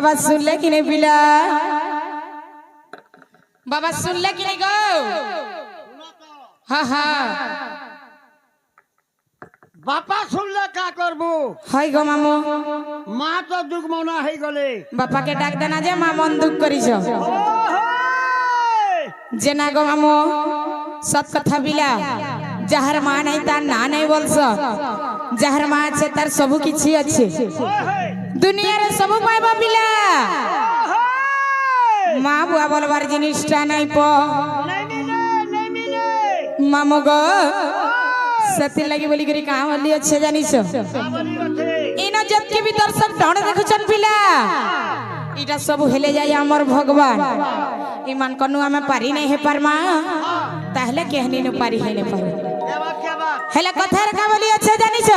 बाबा सुन ले कि नहीं पिला बाबा सुन ले कि नहीं गो हाँ हाँ बापा सुनले का करबू हाय गो मामो माँ तो दुख मना है गले बापा के डाक देना जे माँ मन दुख करी जेना गो मामो सब कथा बिला जहर माँ नहीं तार ना नहीं बोलस जहर माँ अच्छे तार सबु किछि अच्छे दुनिया रे सबु पाइबा बिला माँ बुआ बोलबार जिनिसटा नहीं पो मामो गो सती लगी बोली करी कहाँ वाली अच्छे जानिस इनो जब के भी दर्शक ढण देखुछन पिला इटा सब हेले जाय हमर भगवान ईमान कनु हमें पारी नहीं है परमा ताहले केहनी न पारी है न पारी हेले कथा रखा बोली अच्छे जानिस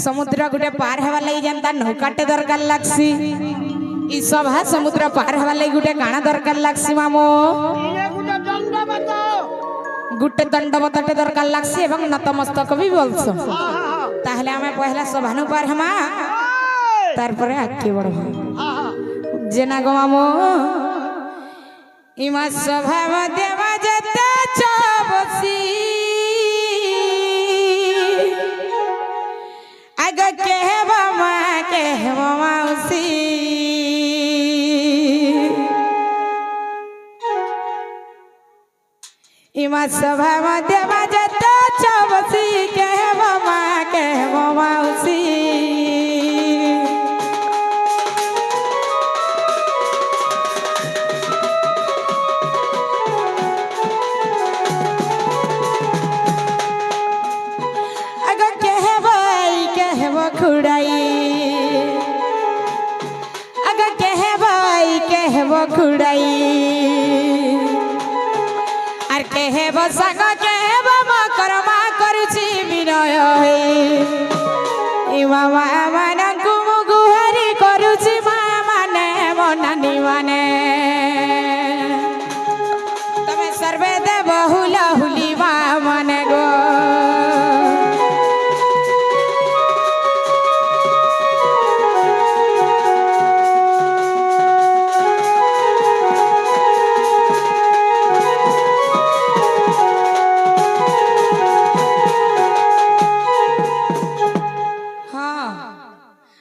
समुद्र गुटे पार हवा लई जानता नौकाटे दरकार लागसी ई सभा समुद्र पार हवा लई गुटे काना दरकार लागसी मामो गुटे दंडवतटे दरकार लागसी एवं नतमस्तक भी बोलसो ताहले हमें पहला सभानु पार हमा तार परे आके बड़ जेना गो मामो इमा सभा मध्य बजता चबसी आग कहबा माँ कहबा मौसी इमा सभा मध्य बजता चबसी कहबा माँ कहबा मौसी खुड़ाई आर कहे बसाग कहे बाबा करमा करुची विनय हे मामा माने गुहारी करुची माँ माने मनानी माने तमे सर्वे दे बहुला हुली माँ माने गो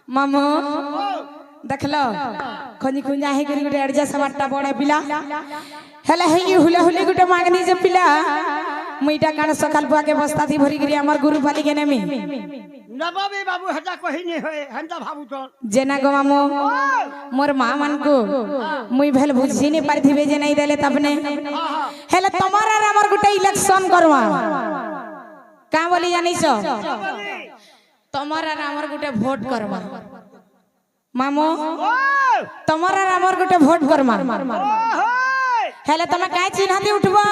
मामो देखलो खनी खुंजा हे करी गुटे अड़जा समाटटा बड़े पिला हेले हे हुला हुली गुटे मागनी जे पिला मुईटा कान सकाल बुआ के बस्ता थी भरी गिरी हमर गुरु पाली के नेमी नबाबी बाबू हटा कहि नहीं होए हंता भाबू तो जेना गो मामो मोर मां मन को मुई भेल बुझी नहीं पार थिबे जे नहीं देले तबने हेले तमार आर हमर गुटे इलेक्शन करवा का बोली जानिसो तमरा रामर गुटे वोट करमा मामो तमरा रामर गुटे वोट करमा हेले तमे काई चिन्हती उठबो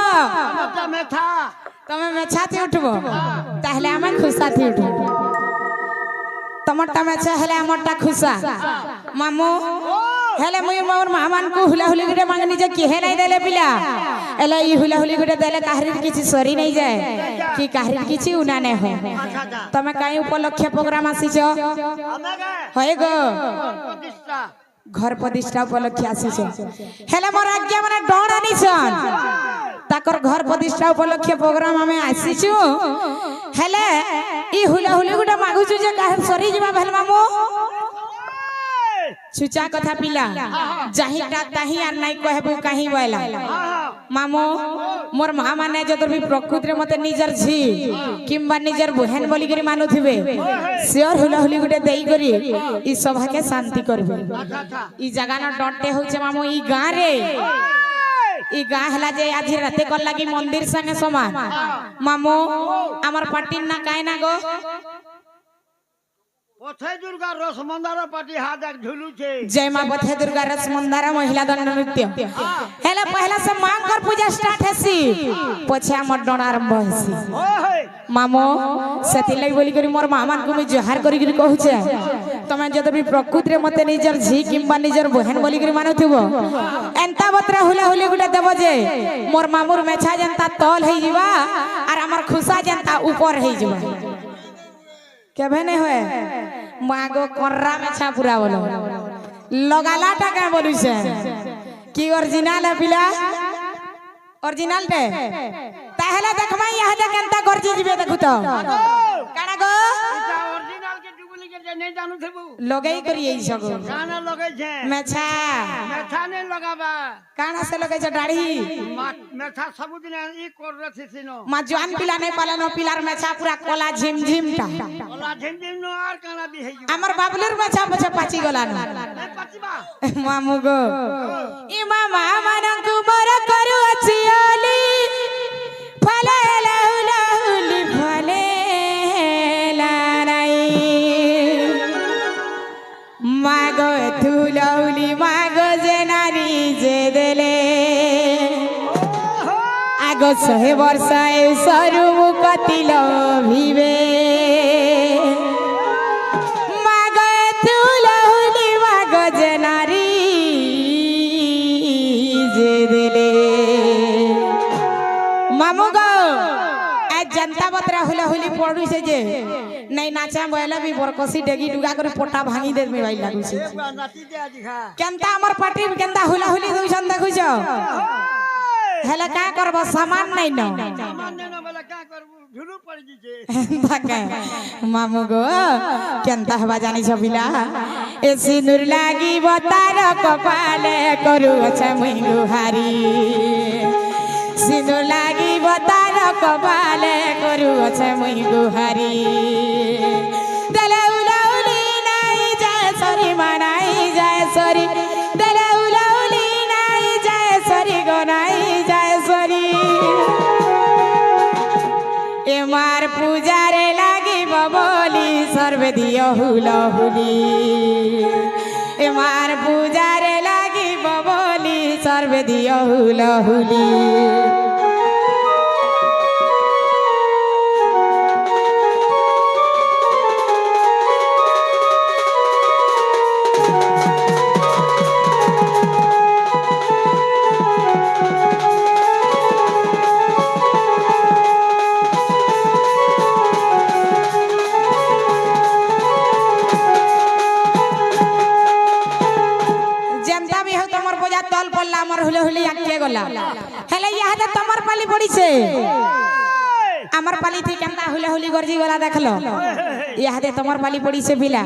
तमे मेछाती उठबो ताहले हमें खुशाती उठबो तमरटा मेछा हेले हमरटा खुशा मामो हेले मुई मोर मामान को हुला हुली गुटे मांगनी जे केहे नहीं देले पिला एला ई हुला हुली गुटे देले काहरी किछि सरी नहीं जाए कि काहरी किछि उना ने हो तमे काई उपलक्ष्य प्रोग्राम आसीछो होय गो घर प्रतिष्ठा उपलक्ष्य आसीछो हेले मोर आज्ञा माने डण आनिछन ताकर घर प्रतिष्ठा उपलक्ष्य प्रोग्राम हमें आसीछु हेले ई हुला हुली गुटे मागुछु जे काहे सरी जिबा भेल मामो छुचा कथा पिला जाहिटा ताही आर नाही कहबो काहे बोला मामो मोर मां माने जदर भी प्रकृति रे मते निजर झी किंबा निजर बहन बोली करी मानु थिबे सियर हुला हुली गुटे देई करी ई सभा के शांति करबे ई जगह न डंटे होचे मामो ई गां रे ई गां हला जे आज राते कर लागी मंदिर संगे समान मामो हमर पार्टी ना काहे ना गो पथे दुर्गा रसमंदारा पार्टी हाथ एक झुलू छे जय मां पथे दुर्गा रसमंदारा महिला दंड नृत्य हेला पहला से मां कर पूजा स्टार्ट हेसी पछे हमर डण आरंभ हेसी मामो सेति लई बोली करी मोर मामान को मैं जोहार करी करी कहू छे तमे जद भी प्रकृति रे मते निजर झी किंबा निजर बहन बोली करी मानुथिबो एंता बत्रा हुला हुली गुटे देबो जे मोर मामुर मेछा जनता तल हेई जिबा आर हमर खुशा जनता ऊपर हेई जिबा केबे नहीं होए मागो कर्रा में छा पूरा बोलो लगालाटा क्या बोलुছে কি অরিজিনাল পিলা অরিজিনাল তে তাহলে দেখমাই ইহাতে কেনতা গর্জি দিবে দেখু তো কানা গো এটা অরিজিনাল के डुप्लीकेट जे नहीं जानू थेबू लगई करी এই সগো काना लगे छे मेछा मेथा नहीं लगाबा काना से लगई छ दाढ़ी मेथा सबुदिन ई कर रथि सिनो मा जवान पिला नहीं पालन पिलार मेछा पूरा कोला झिमझिमटा ओला झिमझिम नो आर काना भी हेजू আমার বাবুলের মেছা পছে পাচি গলা না ए पतिबा মামু গো ই মামা মানকু বর করু আছে আলি ফলে লাউলি ফলে লারাই মাগো তুলাউলি মাগো যে নারী যে দেলে আগো 100 বর্ষ এ সরু মুকতিল ভিবে मामू गो आज जनता बतरा हुला हुली पड़ू से जे नहीं नाचा बोला भी बरकसी डेगी डुगा कर पोटा भांगी दे में भाई लागू से नाती दे आजी खा केनता हमर पार्टी केनता हुला हुली दुसन देखु छ हेले का करबो सामान नहीं न सामान ने न बोला का करबू झुलू पड़ जी छे धके मामू गो केनता हवा जानी छ बिला ए सिनुर लागी बतार कपाले करू छ मुई गुहारी सिनुर लागी बतार कपाले करू छ मुई गुहारी दले उलाउली नाई जाय सरी मनाई जाय सरी दले उलाउली नाई जाय सरी गनाई जाय सरी ए मार पूजारे लागी बबोली सर्वे दियो हुला हुली ए मार पूजारे लागी बबोली सर्वे दियो हुला हुली हुले हुले आके गला हेले याते तमर पाली पड़ीছে আমার পালি থি কেনতা हुले हुली गरजी गला देखलो याते तमर पाली पड़ीছে बिला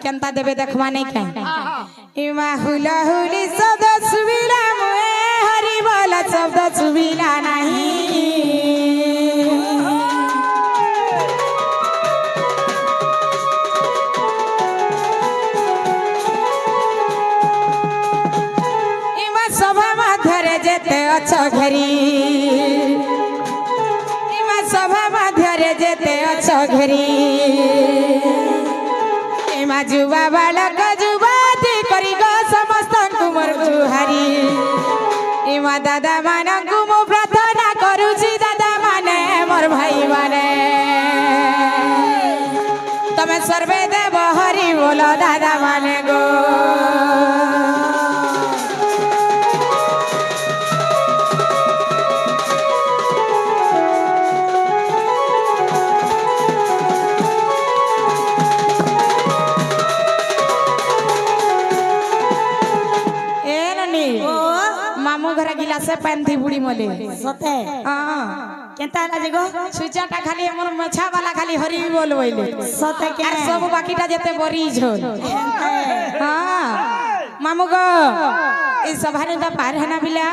केनता देबे देखवा नहीं काई इमा हुला हुली शब्द सुबिला मोए हरि बोला शब्द सुबिला नहीं अच्छा घरी इमा सभा मध्यरे जेते अच्छा घरी इमा जुवा बालक जुबाती करी गो समस्त कुमर गुहारी इमा दादा मानकु मो प्रार्थना करूची दादा माने मोर भाई माने तमे सर्वे देव हरि बोलो दादा माने गो गिलासे पानी थी बुड़ी मले सते हां केनता लाजे गो सुचाटा खाली हमर मछा वाला खाली हरि बोल बोले सते के और सब बाकीटा जेते बरी झोल हां मामू गो ई सभाने दा पार है ना बिला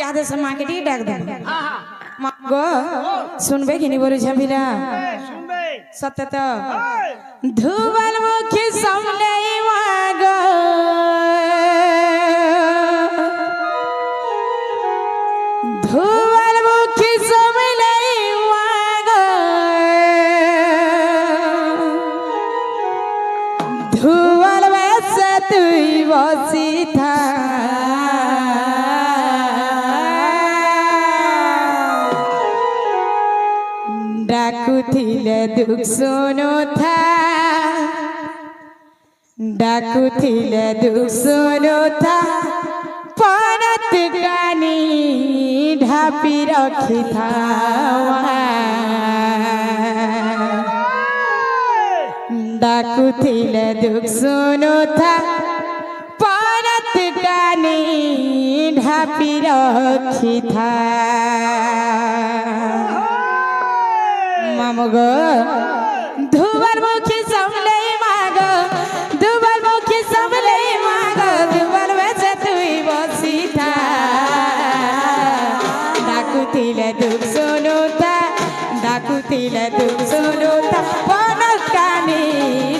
याद से मार्केट डाक दे मामू गो सुनबे कि नहीं बोलु छ बिला सुनबे सत्य तो धुवल मुखी सामने मागो धुवल मुखी सामने मागो धुवल वैसे तू बसी था डाकुथिले दुख सुनो था डाकुथिले दुख सुनो था पानत गानी ढापी रखी था डाकुथिले दुख सुनो था কানি ঢাপি রখিথা মামগ ধুবার মুখী সামলে মাগ দুবার মুখী সামলে মাগ দুবার বেছে তুই বসিথা ডাকুতিলে দুঃখ শুনুতা ডাকুতিলে দুঃখ শুনুতা বনত কানি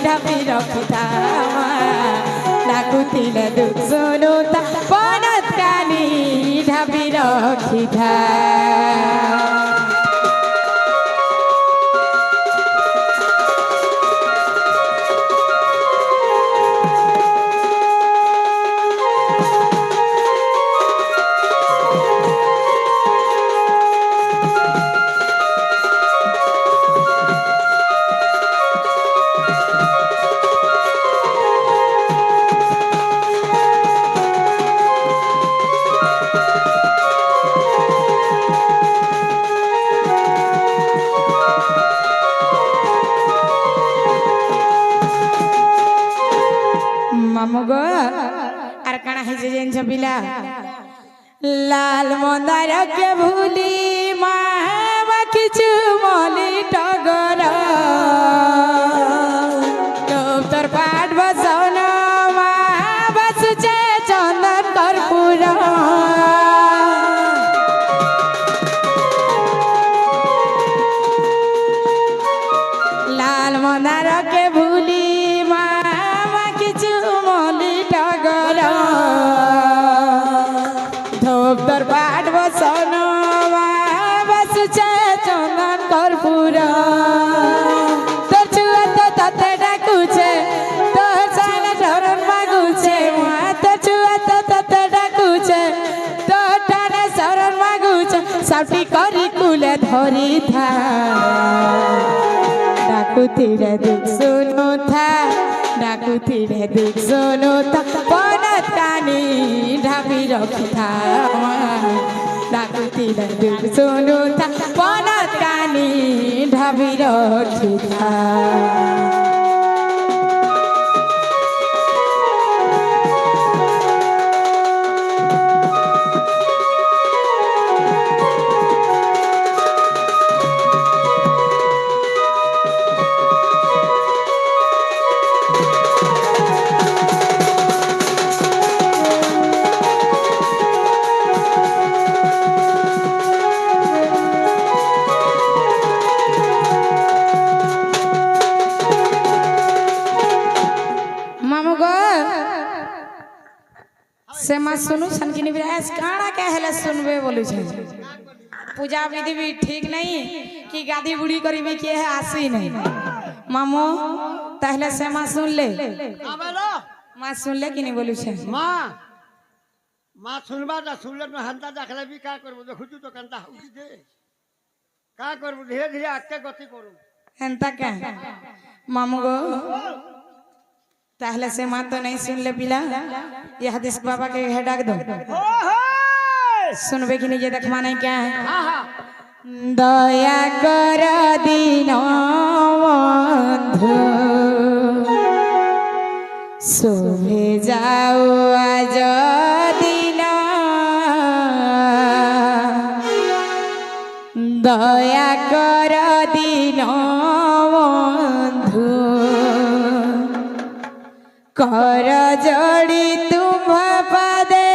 ঢাপি রখিথা ডাকুতিলে দুঃখ শুনুতা বনত কানি ঢাপি রখিথা মামগো আর কানা হয়েছে জানছ পিলা লাল মন্দার কে ভুলি মা কিছু মলি টগর তোর পাট বসন মা বসুছে চন্দন কর্পূর লাল মন্দার কে ভুলি মা কিছু মলি টগর ধূপ তোর পাট বসন বসুছে চন্দন কর্পূর তোর ছুয়া তো ততে ডাকুছে তোর সালে ধরন মাগুছে মা তোর ছুয়া তো ততে ডাকুছে তোর টানে শরণ মাগুছে সাপটি করি কুলে ধরি থা ডাকুতিরে দুঃখ শুনুথা ডাকুতিরে দুঃখ শুনুথা বনত কানি ঢাপি রখিথা ডাকুতিরে দুঃখ শুনুথা বনত কানি ঢাপি রখিথা से माँ सुनु सन की निविराज काड़ा के हेले सुनबे बोलू छे पूजा विधि भी ठीक नहीं कि गादी बुढ़ी करी भी के है आसी नहीं मामो तहले से माँ सुन ले माँ सुन ले कि नहीं बोलू छे माँ सुनबा ता सुनले में हंता देखले भी का करबो देखु तो कंता उठी दे का करबो धीरे धीरे आके गति करू हंता का मामू गो ताहले से माँ तो नहीं सुन ले पिला ये हदीस बाबा के है डाक दो सुनबे कि नहीं ये देखमा नहीं क्या है दया कर दीनो बंधु शोभे जाओ आज दिन दया कर दीनो बंधु कर जोड़ी तुम पदे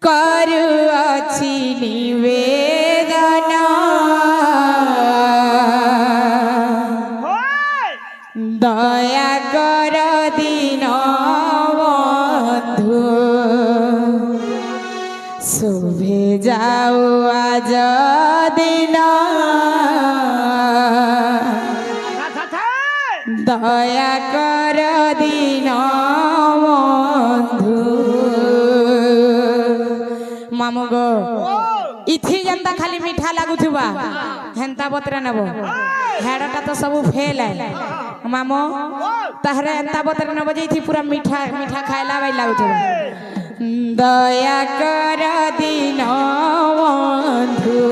करु अछि निवेदन दया कर दीन बंधु शोभे जाओ आज दिन दया कर दीन बंधु मामू गो इथि जनता खाली मीठा लागुथुबा हेंता बतरा नबो हेडटा तो सब फेल है मामो तहरे हेंता बतरा नबो जेथि पूरा मीठा मीठा खाइला बाई लागुथुबा दया कर दीन बंधु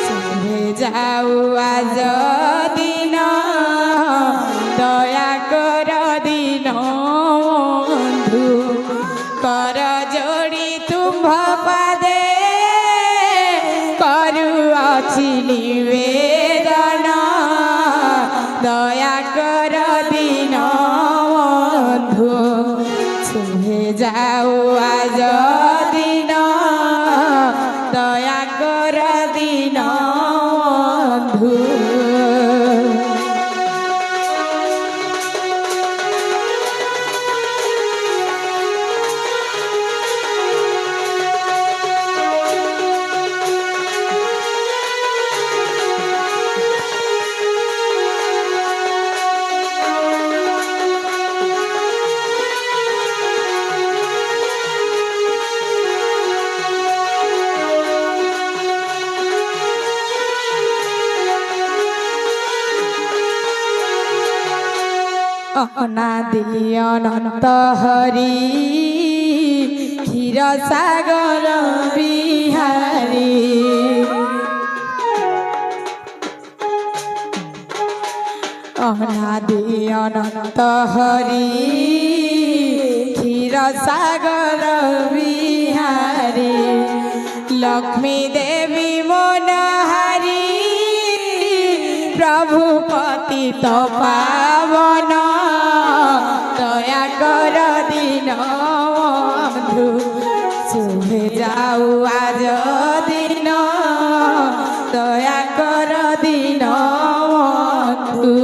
शोभे जाऊ आज दिन दया कर दीन অনাদি অনন্ত হরি ক্ষীর সাগর বিহারী অনাদি অনন্ত হরি ক্ষীর সাগর বিহারী লক্ষ্মী দেবী মনোহারী প্রভু পতিত পাবন দয়া কর দিন বন্ধু শুভে যাও আজ দিন দয়া কর দিন বন্ধু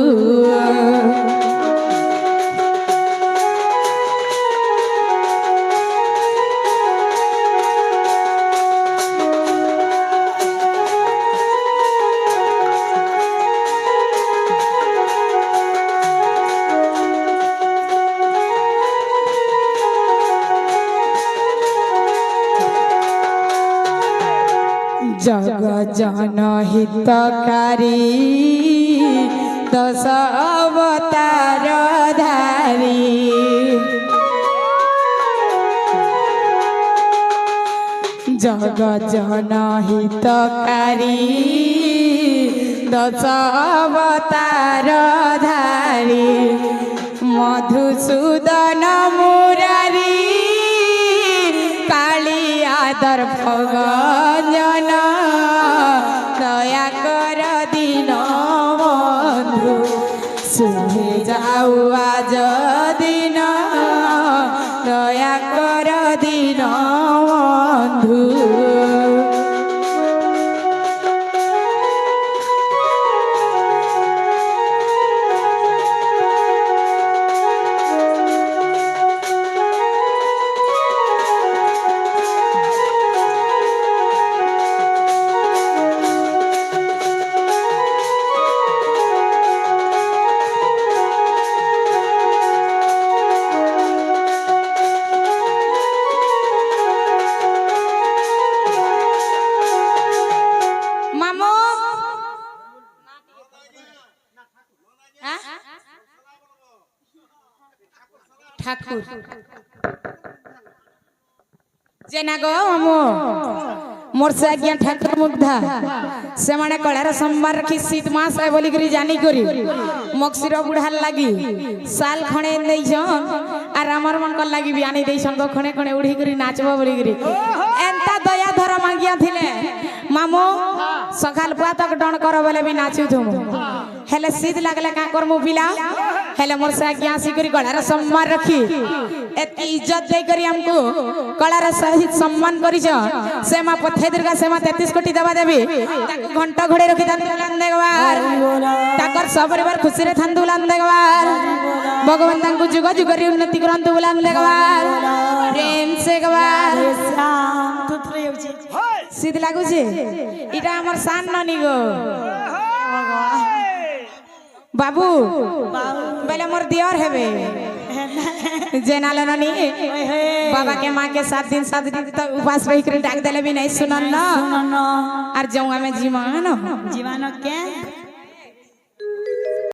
जग जन हितकारी दश अवतार धारी जग जन हितकारी दश अवतार धारी मधुसूदन मुरारी कालियादर भगजन दया कर दिन बंधु शुभे जाऊ आज दिन दया कर दिन बंधु ठाकुर जेना गो मामू मोर से आज्ञा ठाकुर मुग्धा से माने कଳାର सोमवार रखी शीत मास है बोली करी जानी करी मक्सिर बुढ़ाल लगी साल खणे नहीं छन आर हमर मन कर लगी बियानी देई सन खणे खणे उड़ी करी नाचबो बोली करी एंता दया धर मांगिया थिले मामू सकाल पुआ तक डण कर बोले भी नाचू तुम हेले शीत लागले का करमु पिला हेले मोर से आज्ञा आसी करी कଳାର सोमवार रखी एत इज्जत दे करी हमको कଳାର सहित सम्मान करी से मां पथे दुर्गा से मां 33 कोटी दबा देबी ताको घंटा घोड़े रखी थांदुलान देगवार ताकर सब परिवार खुशी रे थांदुलान देगवार भगवान तांको जुग जुग रे उन्नति करंतु बुलान देगवार प्रेम से गवार शाम तुतरे होची सीध लागु छे इटा हमर शान ननी गो बाबू बेले मोर दियर हेबे जेनाले ननी बाबा के मां के 7 दिन तक उपवास रही कर डाक देले भी नहीं सुनन न सुनन और जौआ में जीवान जीवान के